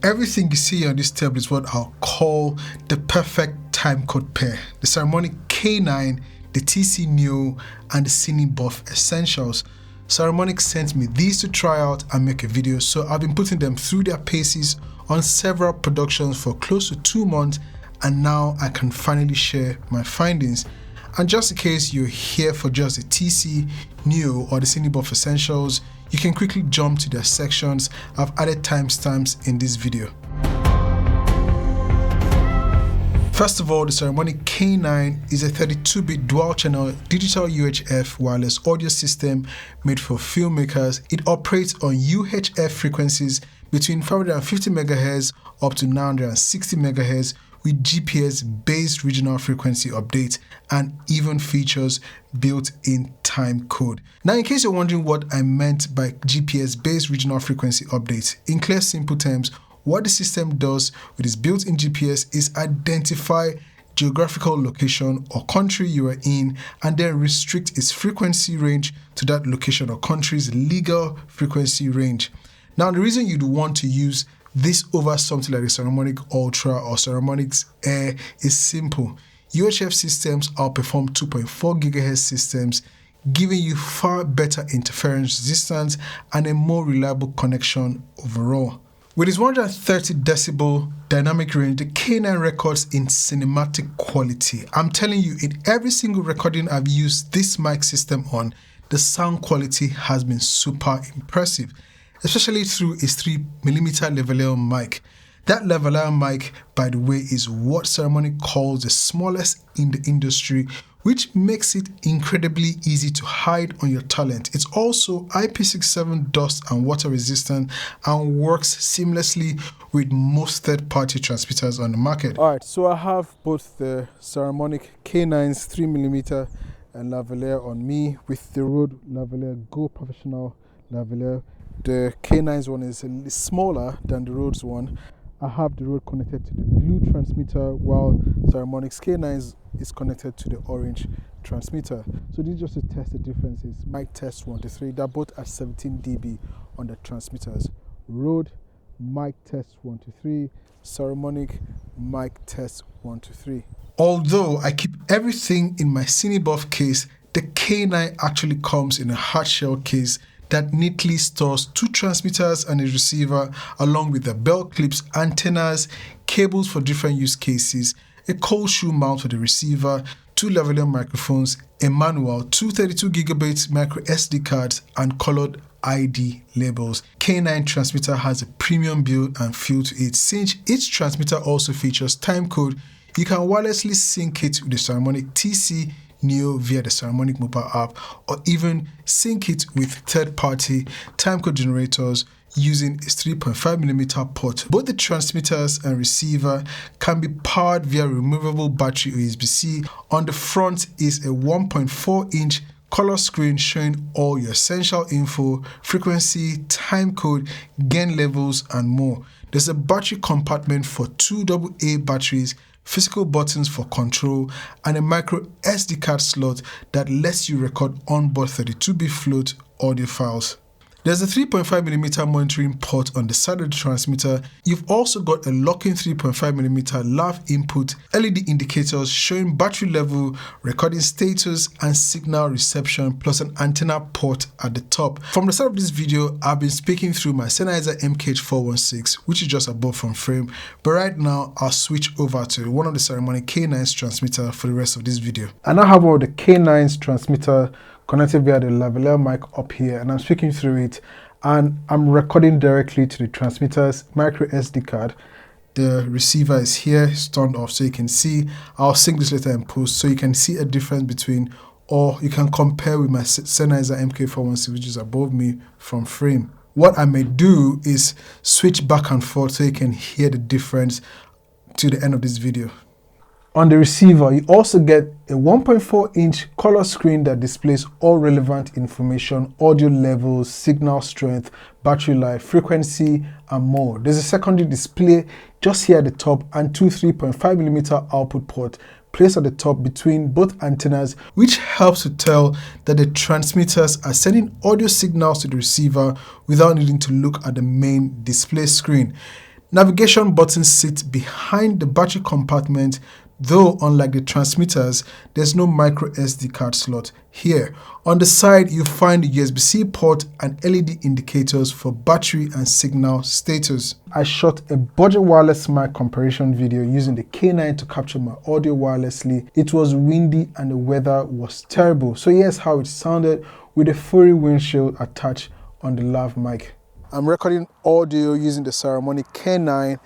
Everything you see on this table is what I'll call the perfect timecode pair. The Saramonic K9, the TC-Neo, and the CineBuff Essentials. Saramonic sent me these to try out and make a video, so I've been putting them through their paces on several productions for close to 2 months, and now I can finally share my findings. And just in case you're here for just the TC-Neo or the CineBuff Essentials, you can quickly jump to their sections. I've added timestamps in this video. First of all, the Saramonic K9 is a 32-bit dual-channel digital UHF wireless audio system made for filmmakers. It operates on UHF frequencies between 550 MHz up to 960 MHz with GPS-based regional frequency updates and even features built-in timecode. Now, in case you're wondering what I meant by GPS-based regional frequency updates, in clear, simple terms, what the system does with its built-in GPS is identify geographical location or country you are in and then restrict its frequency range to that location or country's legal frequency range. Now, the reason you'd want to use this over something like the Saramonic Ultra or Saramonic Air is simple. UHF systems outperform 2.4 GHz systems, giving you far better interference resistance and a more reliable connection overall. With its 130 decibel dynamic range, the K9 records in cinematic quality. I'm telling you, in every single recording I've used this mic system on, the sound quality has been super impressive, especially through its 3mm lavalier mic. That lavalier mic, by the way, is what Saramonic calls the smallest in the industry, which makes it incredibly easy to hide on your talent. It's also IP67 dust and water resistant and works seamlessly with most third-party transmitters on the market. Alright, so I have both the Saramonic K9's 3mm and lavalier on me with the Rode lavalier Go Professional lavalier. The K9's one is smaller than the Rode's one. I have the Rode connected to the blue transmitter while Saramonic's K9 is connected to the orange transmitter. So this is just to test the differences. Mic test 1 to 3, they're both at 17 dB on the transmitters. Rode mic test 1 to 3, Saramonic mic test 1 to 3. Although I keep everything in my CineBuff case, the K9 actually comes in a hard shell case that neatly stores 2 transmitters and a receiver, along with the belt clips, antennas, cables for different use cases, a cold shoe mount for the receiver, 2 lavalier microphones, a manual, 2 32GB micro SD cards, and colored ID labels. K9 transmitter has a premium build and feel to it. Since each transmitter also features timecode, you can wirelessly sync it with the Saramonic TC-Neo via the Saramonic mobile app, or even sync it with third-party timecode generators using its 3.5mm port. Both the transmitters and receiver can be powered via removable battery USB-C. On the front is a 1.4-inch color screen showing all your essential info, frequency, timecode, gain levels, and more. There's a battery compartment for 2 AA batteries, physical buttons for control, and a micro SD card slot that lets you record onboard 32-bit float audio files. There's a 3.5mm monitoring port on the side of the transmitter. You've also got a lock-in 3.5mm lav input, LED indicators showing battery level, recording status, and signal reception, plus an antenna port at the top. From the start of this video, I've been speaking through my Sennheise MKH416, which is just above from frame, but right now I'll switch over to one of the Saramonic K9's transmitter for the rest of this video. I now have one of the K9's transmitter connected via the lavalier mic up here, and I'm speaking through it, and I'm recording directly to the transmitter's micro SD card. The receiver is here, it's turned off, so you can see. I'll sync this later in post so you can see a difference between, or you can compare with my Sennheise MK416, which is above me from frame. What I may do is switch back and forth so you can hear the difference to the end of this video. On the receiver, you also get a 1.4-inch color screen that displays all relevant information, audio levels, signal strength, battery life, frequency, and more. There's a secondary display just here at the top and 2 3.5mm output ports placed at the top between both antennas, which helps to tell that the transmitters are sending audio signals to the receiver without needing to look at the main display screen. Navigation buttons sit behind the battery compartment, though unlike the transmitters, there's no micro SD card slot here. On the side, you find the USB-C port and LED indicators for battery and signal status. I shot a budget wireless mic comparison video using the K9 to capture my audio wirelessly. It was windy and the weather was terrible. So here's how it sounded with a furry windshield attached on the lav mic. I'm recording audio using the Saramonic K9.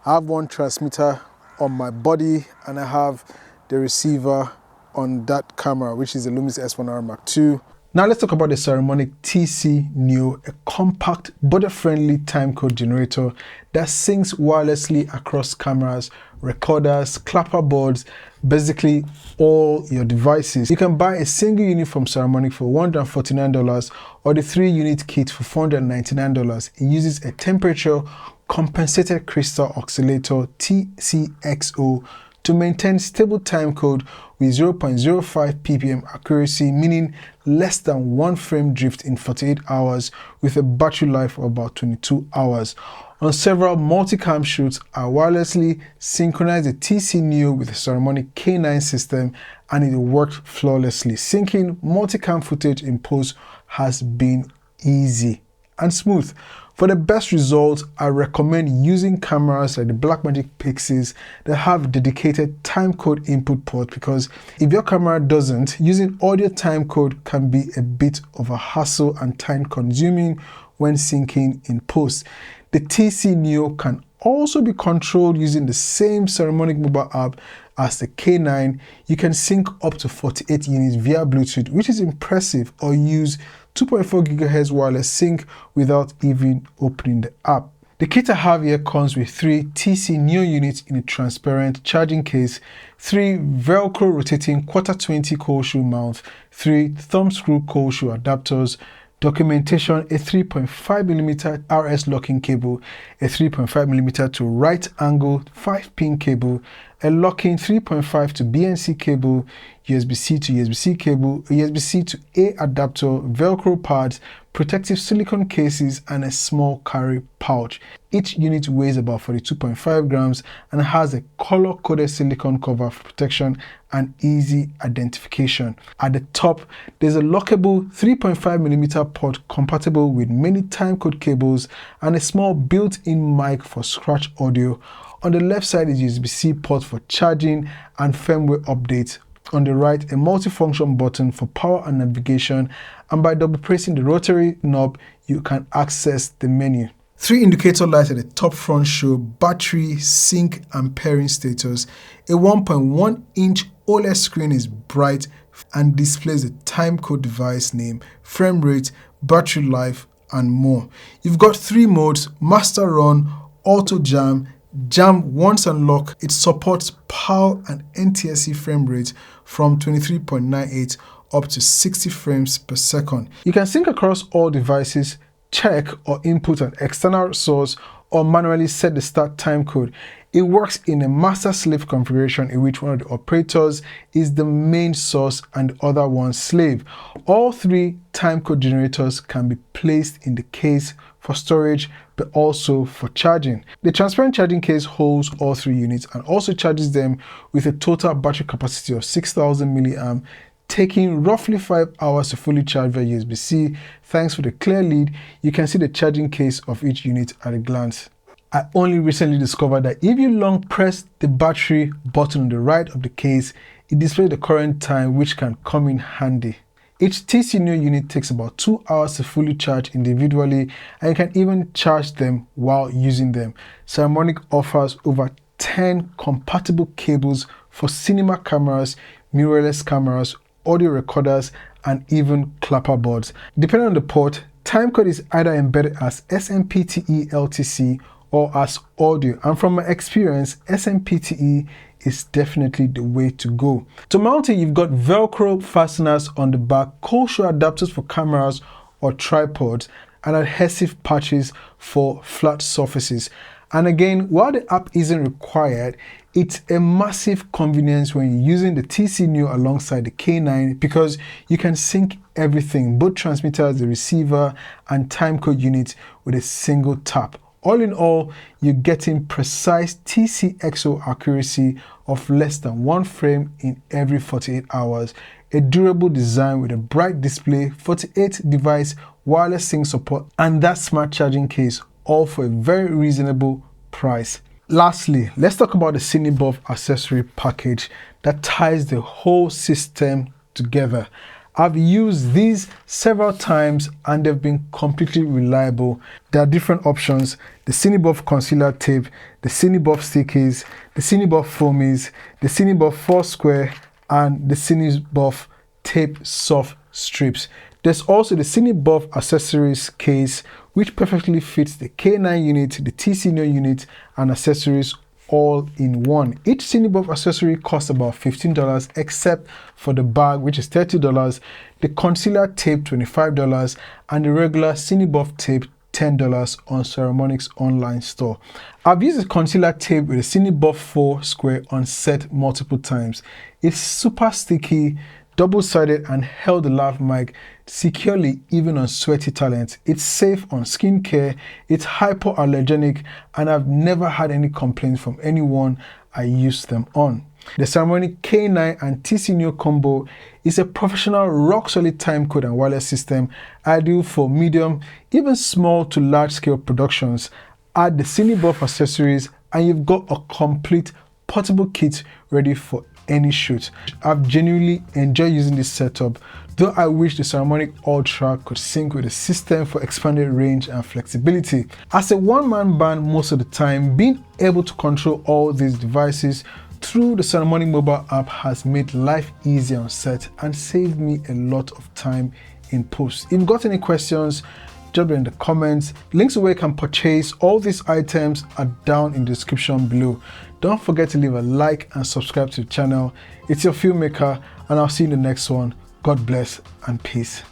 I have one transmitter on my body and I have the receiver on that camera, which is the Lumix S1R Mark II. Now let's talk about the Saramonic TC-Neo, a compact, budget-friendly timecode generator that syncs wirelessly across cameras, recorders, clapper boards, basically all your devices. You can buy a single unit from Saramonic for $149 or the 3-unit kit for $499. It uses a temperature compensated crystal oscillator TCXO to maintain stable timecode with 0.05 ppm accuracy, meaning less than 1 frame drift in 48 hours with a battery life of about 22 hours. On several multicam shoots, I wirelessly synchronized the TC-Neo with the Saramonic K9 system and it worked flawlessly. Syncing multicam footage in post has been easy and smooth. For the best results, I recommend using cameras like the Blackmagic Pixies that have dedicated timecode input ports, because if your camera doesn't, using audio timecode can be a bit of a hassle and time consuming when syncing in post. The TC-Neo can also be controlled using the same Saramonic mobile app as the K9. You can sync up to 48 units via Bluetooth, which is impressive, or use 2.4 GHz wireless sync without even opening the app. The kit I have here comes with 3 TC-Neo units in a transparent charging case, 3 Velcro rotating Q20 cold shoe mounts, 3 thumb screw cold shoe adapters, documentation, a 3.5mm RS locking cable, a 3.5mm to right angle 5-pin cable, a locking 3.5 to BNC cable, USB-C to USB-C cable, a USB-C to A adapter, Velcro pads, protective silicone cases, and a small carry pouch. Each unit weighs about 42.5 grams and has a color-coded silicone cover for protection and easy identification. At the top, there's a lockable 3.5mm port compatible with many timecode cables and a small built-in mic for scratch audio. On the left side is USB-C port for charging and firmware updates. On the right, a multifunction button for power and navigation, and by double pressing the rotary knob, you can access the menu. 3 indicator lights at the top front show battery, sync, and pairing status. A 1.1-inch OLED screen is bright and displays the timecode device name, frame rate, battery life, and more. You've got 3 modes: master run, auto jam, jam once unlocked. It supports PAL and NTSC frame rate from 23.98 up to 60 frames per second. You can sync across all devices, check or input an external source, or manually set the start timecode. It works in a master-slave configuration in which one of the operators is the main source and the other one slave. All 3 timecode generators can be placed in the case for storage, but also for charging. The transparent charging case holds all 3 units and also charges them with a total battery capacity of 6,000 mAh, taking roughly 5 hours to fully charge via USB-C. Thanks for the clear lead, you can see the charging case of each unit at a glance. I only recently discovered that if you long press the battery button on the right of the case, it displays the current time, which can come in handy. Each TC-Neo unit takes about 2 hours to fully charge individually, and you can even charge them while using them. Saramonic offers over 10 compatible cables for cinema cameras, mirrorless cameras, audio recorders, and even clapper boards. Depending on the port, timecode is either embedded as SMPTE LTC or as audio, and from my experience, SMPTE is definitely the way to go. To mount it, you've got Velcro fasteners on the back, cold shoe adapters for cameras or tripods, and adhesive patches for flat surfaces. And again, while the app isn't required, it's a massive convenience when you're using the TC-Neo alongside the K9, because you can sync everything, both transmitters, the receiver, and timecode units with a single tap. All in all, you're getting precise TCXO accuracy of less than 1 frame in every 48 hours, a durable design with a bright display, 48 device wireless sync support, and that smart charging case, all for a very reasonable price. Lastly, let's talk about the CineBuff accessory package that ties the whole system together. I've used these several times and they've been completely reliable. There are different options: the CineBuff concealer tape, the CineBuff stickies, the CineBuff foamies, the CineBuff Foursquare, and the CineBuff tape soft strips. There's also the CineBuff accessories case, which perfectly fits the K9 unit, the TC-Neo unit, and accessories all in one. Each CineBuff accessory costs about $15 except for the bag, which is $30, the concealer tape $25, and the regular CineBuff tape $10 on Saramonic's online store. I've used the concealer tape with the CineBuff Foursquare on set multiple times. It's super sticky, double-sided, and held the lav mic securely even on sweaty talent. It's safe on skincare, it's hypoallergenic, and I've never had any complaints from anyone I used them on. The Saramonic K9 and TC-Neo combo is a professional rock-solid timecode and wireless system ideal for medium, even small to large-scale productions. Add the CineBuff accessories and you've got a complete portable kit ready for any shoot. I've genuinely enjoyed using this setup, though I wish the Saramonic Ultra could sync with the system for expanded range and flexibility. As a one-man band most of the time, being able to control all these devices through the Saramonic mobile app has made life easier on set and saved me a lot of time in post. If you've got any questions, drop them in the comments. Links to where you can purchase all these items are down in the description below. Don't forget to leave a like and subscribe to the channel. It's your Filmmaker, and I'll see you in the next one. God bless and peace.